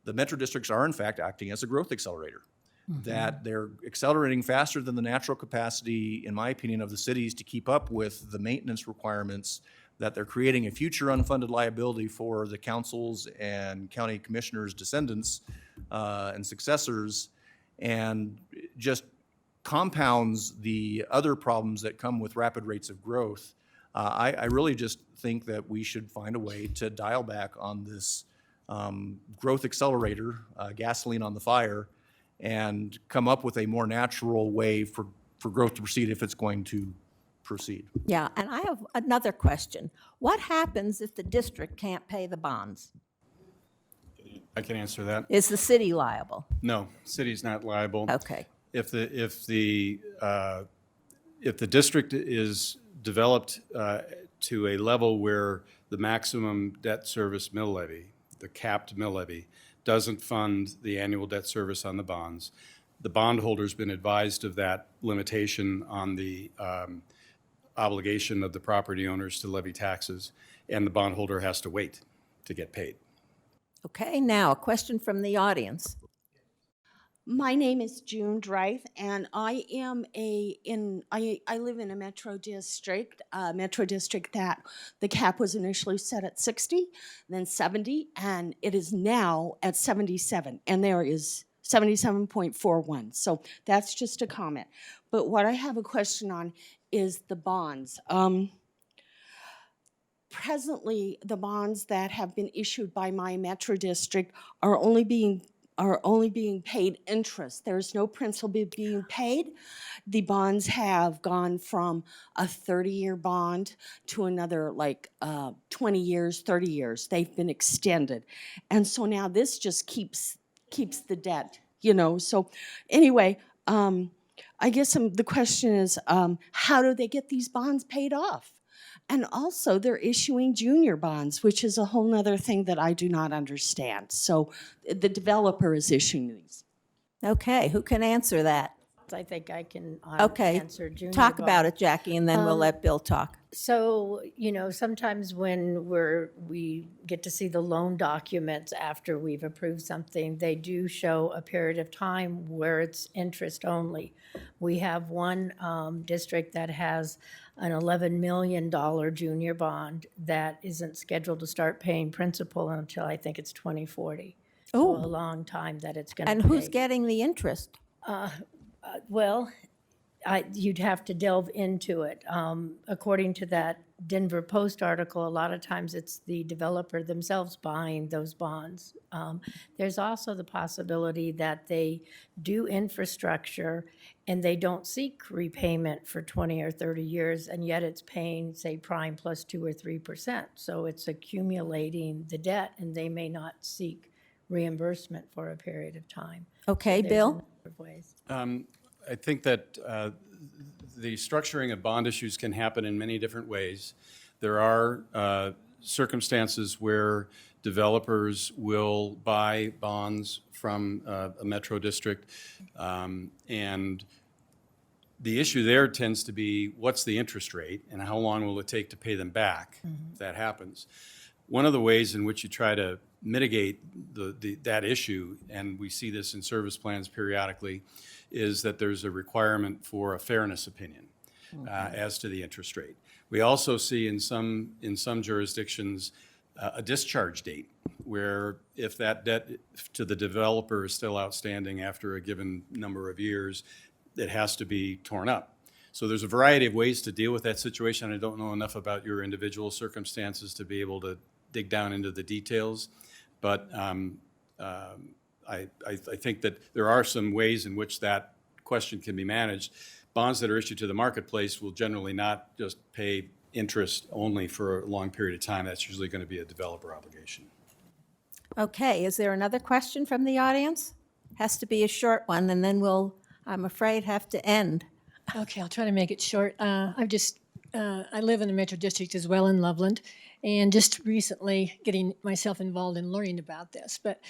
the metro districts are in fact acting as a growth accelerator. That they're accelerating faster than the natural capacity, in my opinion, of the cities to keep up with the maintenance requirements, that they're creating a future unfunded liability for the councils and county commissioners' descendants and successors, and just compounds the other problems that come with rapid rates of growth. I really just think that we should find a way to dial back on this growth accelerator, gasoline on the fire, and come up with a more natural way for growth to proceed if it's going to proceed. Yeah, and I have another question. What happens if the district can't pay the bonds? I can answer that. Is the city liable? No, city's not liable. Okay. If the district is developed to a level where the maximum debt service mill levy, the capped mill levy, doesn't fund the annual debt service on the bonds, the bondholder's been advised of that limitation on the obligation of the property owners to levy taxes, and the bondholder has to wait to get paid. Okay, now a question from the audience. My name is June Dreith, and I am I live in a metro district that the cap was initially set at 60, then 70, and it is now at 77, and there is 77.41. So that's just a comment. But what I have a question on is the bonds. Presently, the bonds that have been issued by my metro district are only being paid interest. There's no principal being paid. The bonds have gone from a 30-year bond to another 20 years, 30 years. They've been extended. And so now this just keeps the debt, So anyway, I guess the question is, how do they get these bonds paid off? And also, they're issuing junior bonds, which is a whole nother thing that I do not understand. So the developer is issuing these. Okay, who can answer that? I think I can Okay, answer junior talk about bond. it, Jackie, and then we'll let Bill talk. So, sometimes when we get to see the loan documents after we've approved something, they do show a period of time where it's interest only. We have one district that has an $11 million junior bond that isn't scheduled to start paying principal until I think it's 2040. So a long time that it's going to pay. And who's getting the interest? Well, you'd have to delve into it. According to that Denver Post article, a lot of times it's the developer themselves buying those bonds. There's also the possibility that they do infrastructure and they don't seek repayment for 20 or 30 years, and yet it's paying, say, prime plus 2 or 3%. So it's accumulating the debt, and they may not seek reimbursement for a period of time. Okay, There's a Bill? number of ways. I think that the structuring of bond issues can happen in many different ways. There are circumstances where developers will buy bonds from a metro district, and the issue there tends to be what's the interest rate and how long will it take to pay them back if that happens. One of the ways in which you try to mitigate that issue, and we see this in service plans periodically, is that there's a requirement for a fairness opinion as to the interest rate. We also see in some jurisdictions a discharge date, where if that debt to the developer is still outstanding after a given number of years, it has to be torn up. So there's a variety of ways to deal with that situation. I don't know enough about your individual circumstances to be able to dig down into the details, but I think that there are some ways in which that question can be managed. Bonds that are issued to the marketplace will generally not just pay interest only for a long period of time. That's usually going to be a developer obligation. Okay, is there another question from the audience? Has to be a short one, and then we'll, I'm afraid, have to end. Okay, I'll try to make it short. I live in the Metro District as well in Loveland, and just recently getting myself involved in learning about this. But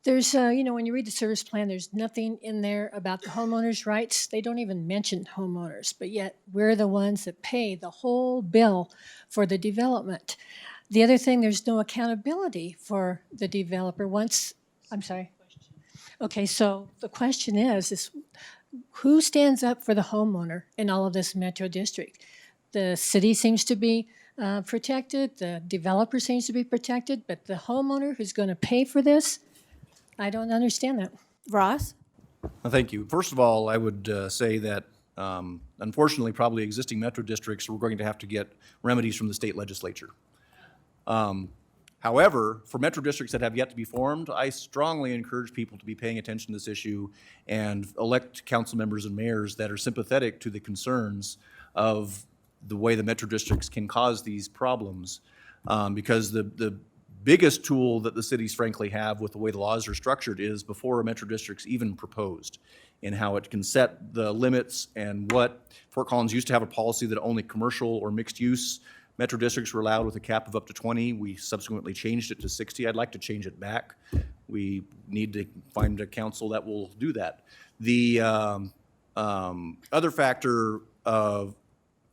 there's, when you read the service plan, there's nothing in there about the homeowners' rights. They don't even mention homeowners, but yet we're the ones that pay the whole bill for the development. The other thing, there's no accountability for the developer once, I'm sorry. Okay, so the question is who stands up for the homeowner in all of this Metro District? The city seems to be protected, the developer seems to be protected, but the homeowner who's going to pay for this, I don't understand that. Ross? Thank you. First of all, I would say that unfortunately, probably existing metro districts, we're going to have to get remedies from the state legislature. However, for metro districts that have yet to be formed, I strongly encourage people to be paying attention to this issue and elect council members and mayors that are sympathetic to the concerns of the way the metro districts can cause these problems. Because the biggest tool that the cities frankly have with the way the laws are structured is before a metro district's even proposed, and how it can set the limits, and what Fort Collins used to have a policy that only commercial or mixed use metro districts were allowed with a cap of up to 20. We subsequently changed it to 60. I'd like to change it back. We need to find a council that will do that. The other factor of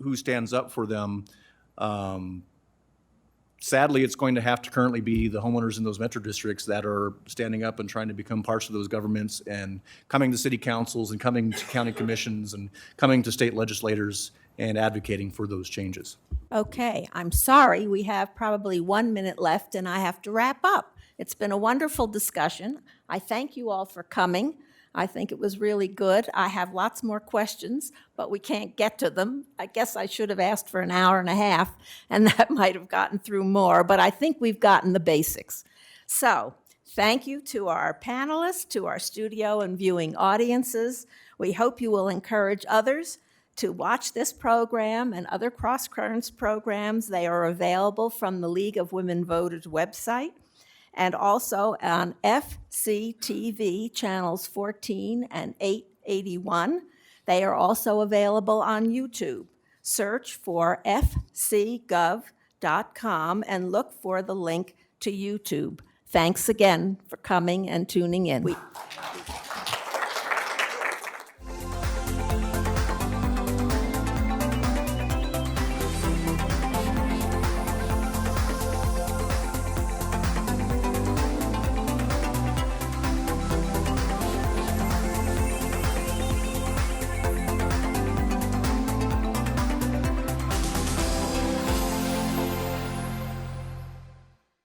who stands up for them, sadly, it's going to have to currently be the homeowners in those metro districts that are standing up and trying to become parts of those governments and coming to city councils and coming to county commissions and coming to state legislators and advocating for those changes. Okay, I'm sorry, we have probably 1 minute left and I have to wrap up. It's been a wonderful discussion. I thank you all for coming. I think it was really good. I have lots more questions, but we can't get to them. I guess I should have asked for an hour and a half, and that might have gotten through more, but I think we've gotten the basics. So, thank you to our panelists, to our studio and viewing audiences. We hope you will encourage others to watch this program and other CrossCurrents programs. They are available from the League of Women Voters website, and also on FCTV channels 14 and 881. They are also available on YouTube. Search for fcgov.com and look for the link to YouTube. Thanks again for coming and tuning in.